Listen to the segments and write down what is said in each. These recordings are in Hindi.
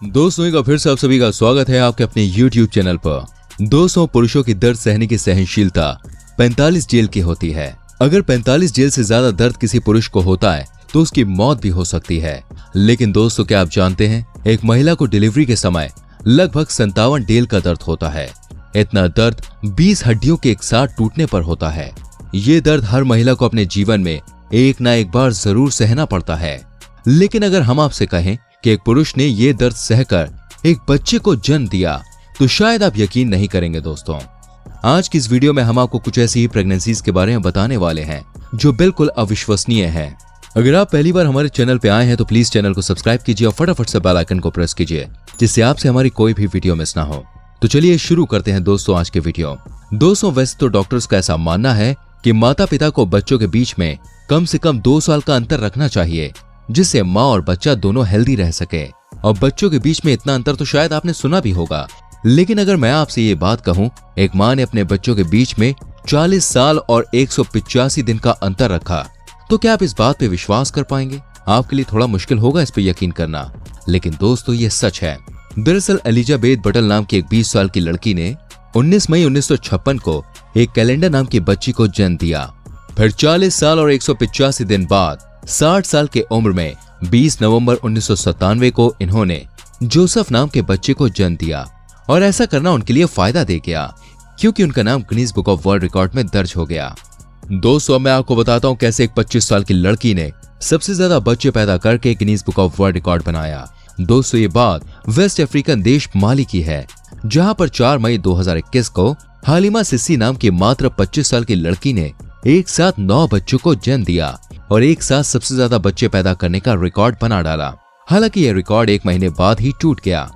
दोस्तों एक बार फिर से आप सभी का स्वागत है आपके अपने YouTube चैनल पर। दोस्तों पुरुषों की दर्द सहने की सहनशीलता 45 जेल की होती है। अगर 45 जेल से ज्यादा दर्द किसी पुरुष को होता है तो उसकी मौत भी हो सकती है। लेकिन दोस्तों क्या आप जानते हैं, एक महिला को डिलीवरी के समय लगभग 57 जेल का दर्द होता है। इतना दर्द 20 हड्डियों के एक साथ टूटने पर होता है। ये दर्द हर महिला को अपने जीवन में एक ना एक बार जरूर सहना पड़ता है। लेकिन अगर हम आपसे कहें कि एक पुरुष ने ये दर्द सहकर एक बच्चे को जन्म दिया तो शायद आप यकीन नहीं करेंगे। दोस्तों आज की इस वीडियो में हम आपको कुछ ऐसी ही प्रेगनेंसीज के बारे में बताने वाले हैं जो बिल्कुल अविश्वसनीय है। अगर आप पहली बार हमारे चैनल पे आए हैं तो प्लीज चैनल को सब्सक्राइब कीजिए और फटाफट से बेल आइकन को प्रेस कीजिए जिससे आपसे हमारी कोई भी वीडियो मिस ना हो। तो चलिए शुरू करते हैं दोस्तों आज के वीडियो। दोस्तों वैसे तो डॉक्टर्स का ऐसा मानना है कि माता पिता को बच्चों के बीच में कम से कम 2 साल का अंतर रखना चाहिए जिससे माँ और बच्चा दोनों हेल्दी रह सके। और बच्चों के बीच में इतना अंतर तो शायद आपने सुना भी होगा। लेकिन अगर मैं आपसे ये बात कहूँ, एक माँ ने अपने बच्चों के बीच में 40 साल और 185 दिन का अंतर रखा, तो क्या आप इस बात पे विश्वास कर पाएंगे? आपके लिए थोड़ा मुश्किल होगा इस पे यकीन करना, लेकिन दोस्तों ये सच है। दरअसल एलिजाबेथ बटल नाम की एक 20 साल की लड़की ने 19 मई 1956 को एक कैलेंडर नाम की बच्ची को जन्म दिया। फिर 40 साल और 185 दिन बाद 60 साल के उम्र में 20 नवंबर 1997 को इन्होंने जोसेफ नाम के बच्चे को जन्म दिया। और ऐसा करना उनके लिए फायदा दे गया क्योंकि उनका नाम Guinness book of world record में दर्ज हो गया। दोस्तों मैं आपको बताता हूँ कैसे एक 25 साल की लड़की ने सबसे ज्यादा बच्चे पैदा करके Guinness book of world record बनाया। दोस्तों ये बात वेस्ट अफ्रीकन देश माली की है, जहाँ पर 4 मई 2021 को हालिमा सिस्सी नाम की मात्र 25 साल की लड़की ने एक साथ 9 बच्चों को जन्म दिया और एक साथ सबसे ज्यादा बच्चे पैदा करने का रिकॉर्ड बना डाला। हालांकि यह रिकॉर्ड 1 महीने बाद ही टूट गया।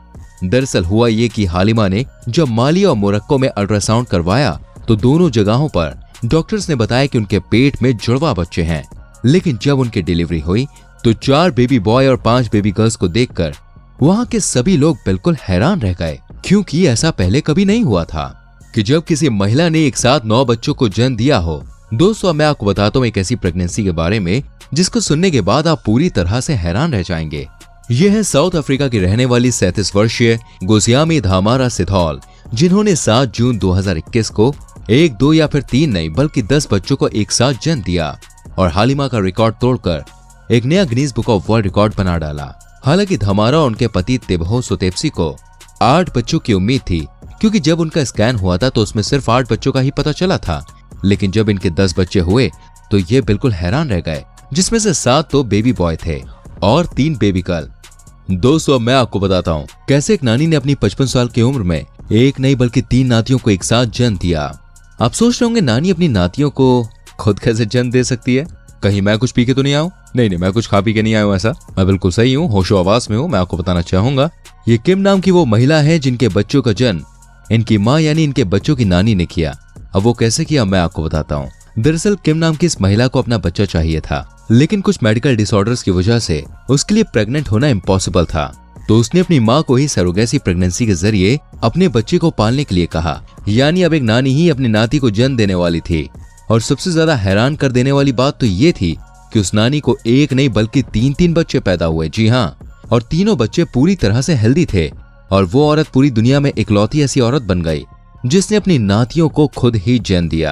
दरअसल हुआ ये कि हालिमा ने जब माली और मोरक्को में अल्ट्रासाउंड करवाया तो दोनों जगहों पर डॉक्टर्स ने बताया कि उनके पेट में जुड़वा बच्चे हैं। लेकिन जब उनकी डिलीवरी हुई तो 4 बेबी बॉय और 5 बेबी गर्ल्स को देखकर वहाँ के सभी लोग बिल्कुल हैरान रह गए, क्योंकि ऐसा पहले कभी नहीं हुआ था कि जब किसी महिला ने एक साथ 9 बच्चों को जन्म दिया हो। दोस्तों मैं आपको बताता हूँ एक ऐसी प्रेगनेंसी के बारे में जिसको सुनने के बाद आप पूरी तरह से हैरान रह जाएंगे। यह है साउथ अफ्रीका की रहने वाली 37 वर्षीय गोसियामी धामारा सिथौल, जिन्होंने 7 जून 2021 को 1, 2 या फिर 3 नहीं बल्कि 10 बच्चों को एक साथ जन्म दिया और हालिमा का रिकॉर्ड तोड़कर एक नया Guinness book of world record बना डाला। हालांकि धामारा और उनके पति तिबहो सोतेप्सी को 8 बच्चों की उम्मीद थी, क्योंकि जब उनका स्कैन हुआ था तो उसमें सिर्फ 8 बच्चों का ही पता चला था। लेकिन जब इनके 10 बच्चे हुए तो ये बिल्कुल हैरान रह गए, जिसमें से 7 तो बेबी बॉय थे और 3 बेबी गर्ल। दोस्तों मैं आपको बताता हूँ कैसे एक नानी ने अपनी 55 साल की उम्र में एक नहीं बल्कि 3 नातियों को एक साथ जन्म दिया। आप सोच रहे होंगे नानी अपनी नातियों को खुद कैसे जन्म दे सकती है? कहीं मैं कुछ पी के तो नहीं आऊं? नहीं, मैं कुछ खा पी के नहीं आया हूं। ऐसा मैं बिल्कुल सही हूँ, होशो आवास में हूँ। मैं आपको बताना चाहूंगा ये किम नाम की वो महिला है जिनके बच्चों का जन्म इनकी माँ यानी इनके बच्चों की नानी ने किया। अब वो कैसे किया मैं आपको बताता हूँ। दरअसल किम नाम की इस महिला को अपना बच्चा चाहिए था, लेकिन कुछ मेडिकल डिसऑर्डर्स की वजह से उसके लिए प्रेग्नेंट होना इम्पॉसिबल था। तो उसने अपनी माँ को ही सरोगेसी प्रेगनेंसी के जरिए अपने बच्चे को पालने के लिए कहा। यानी अब एक नानी ही अपनी नाती को जन्म देने वाली थी। और सबसे ज्यादा हैरान कर देने वाली बात तो ये थी कि उस नानी को 1 नहीं बल्कि 3 बच्चे पैदा हुए। जी हाँ, और तीनों बच्चे पूरी तरह से हेल्दी थे। और वो औरत पूरी दुनिया में इकलौती ऐसी औरत बन गई जिसने अपनी नातियों को खुद ही जन्म दिया।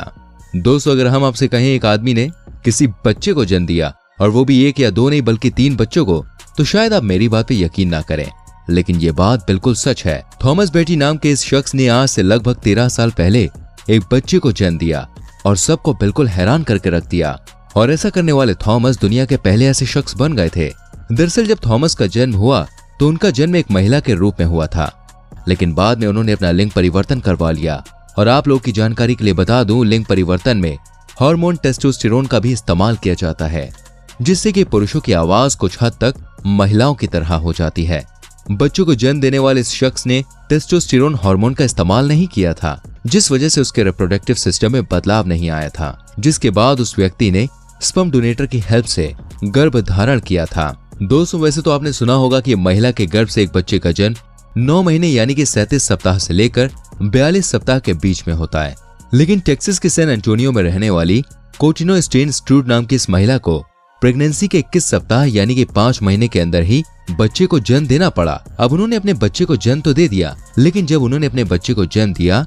दोस्तों अगर हम आपसे कहें एक आदमी ने किसी बच्चे को जन्म दिया और वो भी 1 या 2 नहीं बल्कि 3 बच्चों को, तो शायद आप मेरी बात पे यकीन ना करें, लेकिन ये बात बिल्कुल सच है। थॉमस बेटी नाम के इस शख्स ने आज से लगभग 13 साल पहले एक बच्चे को जन्म दिया और सबको बिल्कुल हैरान करके रख दिया। और ऐसा करने वाले थॉमस दुनिया के पहले ऐसे शख्स बन गए थे। दरअसल जब थॉमस का जन्म हुआ तो उनका जन्म एक महिला के रूप में हुआ था, लेकिन बाद में उन्होंने अपना लिंग परिवर्तन करवा लिया। और आप लोग की जानकारी के लिए बता दूं, लिंग परिवर्तन में हार्मोन टेस्टोस्टेरोन का भी इस्तेमाल किया जाता है, जिससे कि पुरुषों की आवाज कुछ हद तक महिलाओं की तरह हो जाती है। बच्चों को जन्म देने वाले इस शख्स ने टेस्टोस्टेरोन हार्मोन का इस्तेमाल नहीं किया था, जिस वजह से उसके रिप्रोडक्टिव सिस्टम में बदलाव नहीं आया था, जिसके बाद उस व्यक्ति ने स्पर्म डोनेटर की हेल्प से गर्भ धारण किया था। दोस्तों वैसे तो आपने सुना होगा कि महिला के गर्भ से एक बच्चे का जन्म 9 महीने यानी कि 37 सप्ताह से लेकर 42 सप्ताह के बीच में होता है। लेकिन टेक्सास के सैन एंटोनियो में रहने वाली कोटिनो स्टेन स्ट्रूड नाम की इस महिला को प्रेगनेंसी के 21 सप्ताह यानी कि 5 महीने के अंदर ही बच्चे को जन्म देना पड़ा। अब उन्होंने अपने बच्चे को जन्म तो दे दिया, लेकिन जब उन्होंने अपने बच्चे को जन्म दिया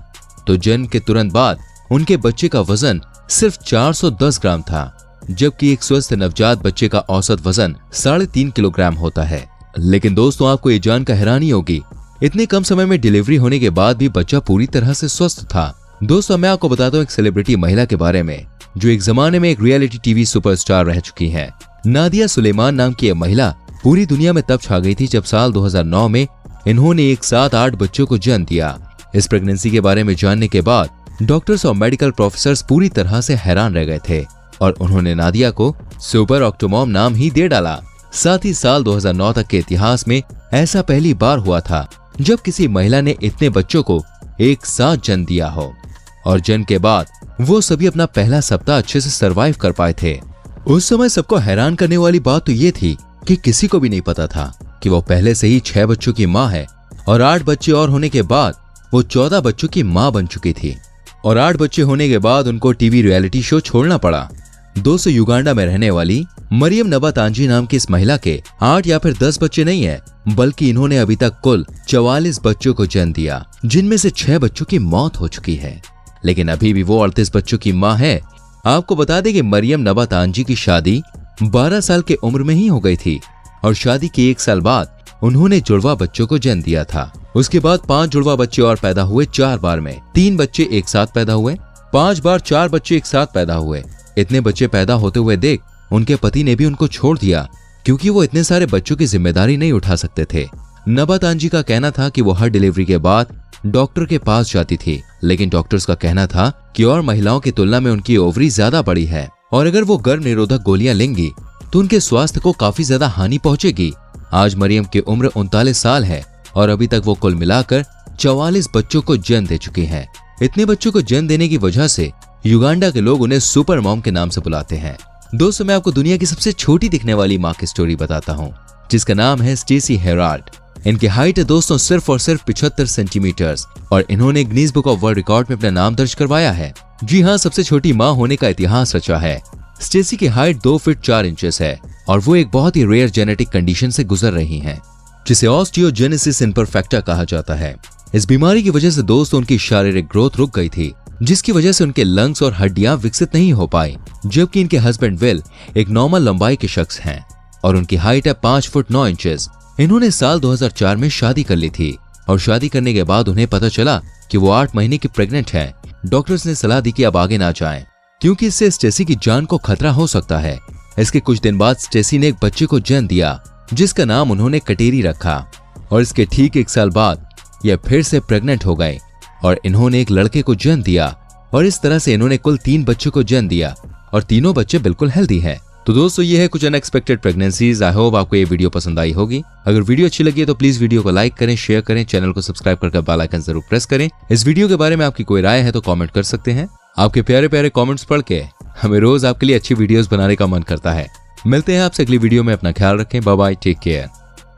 तो जन्म के तुरंत बाद उनके बच्चे का वजन सिर्फ 410 ग्राम था, जबकि एक स्वस्थ नवजात बच्चे का औसत वजन 3.5 किलोग्राम होता है। लेकिन दोस्तों, आपको ये जानकर हैरानी होगी, इतने कम समय में डिलीवरी होने के बाद भी बच्चा पूरी तरह से स्वस्थ था। दोस्तों, मैं आपको बताता हूँ एक सेलिब्रिटी महिला के बारे में जो एक जमाने में एक रियलिटी टीवी सुपरस्टार रह चुकी है। नादिया सुलेमान नाम की यह महिला पूरी दुनिया में तब छा गई थी जब साल 2009 में इन्होंने एक साथ 8 बच्चों को जन्म दिया। इस प्रेगनेंसी के बारे में जानने के बाद डॉक्टर्स और मेडिकल प्रोफेसर्स पूरी तरह से हैरान रह गए थे और उन्होंने नादिया को सुपर ऑक्टोमॉम नाम ही दे डाला। साथ ही साल 2009 तक के इतिहास में ऐसा पहली बार हुआ था जब किसी महिला ने इतने बच्चों को एक साथ जन्म दिया हो, और जन्म के बाद वो सभी अपना पहला सप्ताह अच्छे से सरवाइव कर पाए थे। उस समय सबको हैरान करने वाली बात तो ये थी कि किसी को भी नहीं पता था कि वो पहले से ही 6 बच्चों की माँ है और 8 बच्चे और होने के बाद वो 14 बच्चों की माँ बन चुकी थी। और 8 बच्चे होने के बाद उनको टीवी रियलिटी शो छोड़ना पड़ा। दोस्तों, युगांडा में रहने वाली मरियम नबातांजी नाम की इस महिला के 8 या फिर 10 बच्चे नहीं है, बल्कि इन्होंने अभी तक कुल 44 बच्चों को जन्म दिया, जिनमें से 6 बच्चों की मौत हो चुकी है। लेकिन अभी भी वो 38 बच्चों की माँ है। आपको बता दें कि मरियम नबातांजी की शादी 12 साल की उम्र में ही हो गई थी और शादी के 1 साल बाद उन्होंने जुड़वा बच्चों को जन्म दिया था। उसके बाद 5 जुड़वा बच्चे और पैदा हुए 4 बार में। 3 बच्चे एक साथ पैदा हुए, 5 बार 4 बच्चे एक साथ पैदा हुए। इतने बच्चे पैदा होते हुए देख उनके पति ने भी उनको छोड़ दिया, क्योंकि वो इतने सारे बच्चों की जिम्मेदारी नहीं उठा सकते थे। नबातांजी का कहना था कि वो हर डिलीवरी के बाद डॉक्टर के पास जाती थी, लेकिन डॉक्टर्स का कहना था कि और महिलाओं की तुलना में उनकी ओवरी ज्यादा बड़ी है और अगर वो गर्भ निरोधक गोलियां लेंगी तो उनके स्वास्थ्य को काफी ज्यादा हानि पहुंचेगी। आज मरियम की उम्र 39 साल है और अभी तक वो कुल मिलाकर 44 बच्चों को जन्म दे चुकी हैं। इतने बच्चों को जन्म देने की वजह से युगांडा के लोग उन्हें सुपर मॉम के नाम से बुलाते हैं। दोस्तों, मैं आपको दुनिया की सबसे छोटी दिखने वाली माँ की स्टोरी बताता हूँ, जिसका नाम है स्टेसी हेराल्ड। इनकी हाइट है दोस्तों सिर्फ और सिर्फ 75 सेंटीमीटर और इन्होंने Guinness book of world record में अपना नाम दर्ज करवाया है। जी हाँ, सबसे छोटी माँ होने का इतिहास रचा है। स्टेसी की हाइट 2 फीट 4 इंचेस है और वो एक बहुत ही रेयर जेनेटिक कंडीशन से गुजर रही हैं, जिसे ऑस्टियोजेनेसिस इम्परफेक्टा कहा जाता है। इस बीमारी की वजह से दोस्तों उनकी शारीरिक ग्रोथ रुक गई थी, जिसकी वजह से उनके लंग्स और हड्डियां विकसित नहीं हो पाई। जबकि इनके हस्बैंड विल एक नॉर्मल लंबाई के शख्स हैं और उनकी हाइट है 5 फुट 9 इंचेस। इन्होंने साल 2004 में शादी कर ली थी और शादी करने के बाद उन्हें पता चला कि वो 8 महीने की प्रेग्नेंट है। डॉक्टर्स ने सलाह दी कि अब आगे ना जाएं, क्योंकि इससे स्टेसी की जान को खतरा हो सकता है। इसके कुछ दिन बाद स्टेसी ने एक बच्चे को जन्म दिया, जिसका नाम उन्होंने कटेरी रखा और इसके ठीक 1 साल बाद यह फिर से प्रेग्नेंट हो गए और इन्होंने एक लड़के को जन्म दिया और इस तरह से इन्होंने कुल 3 बच्चों को जन्म दिया और तीनों बच्चे बिल्कुल हेल्दी हैं। तो दोस्तों, ये है कुछ अनएक्सपेक्टेड प्रेगनेंसीज। आई होप आपको ये वीडियो पसंद आई होगी। अगर वीडियो अच्छी लगी है तो प्लीज वीडियो को लाइक करें, शेयर करें, चैनल को सब्सक्राइब करके बेल आइकन जरूर प्रेस करें। इस वीडियो के बारे में आपकी कोई राय है तो कमेंट कर सकते हैं। आपके प्यारे प्यारे कमेंट्स पढ़ के हमें रोज आपके लिए अच्छी वीडियोस बनाने का मन करता है। मिलते हैं आपसे अगली वीडियो में। अपना ख्याल रखें। Bye bye, take care.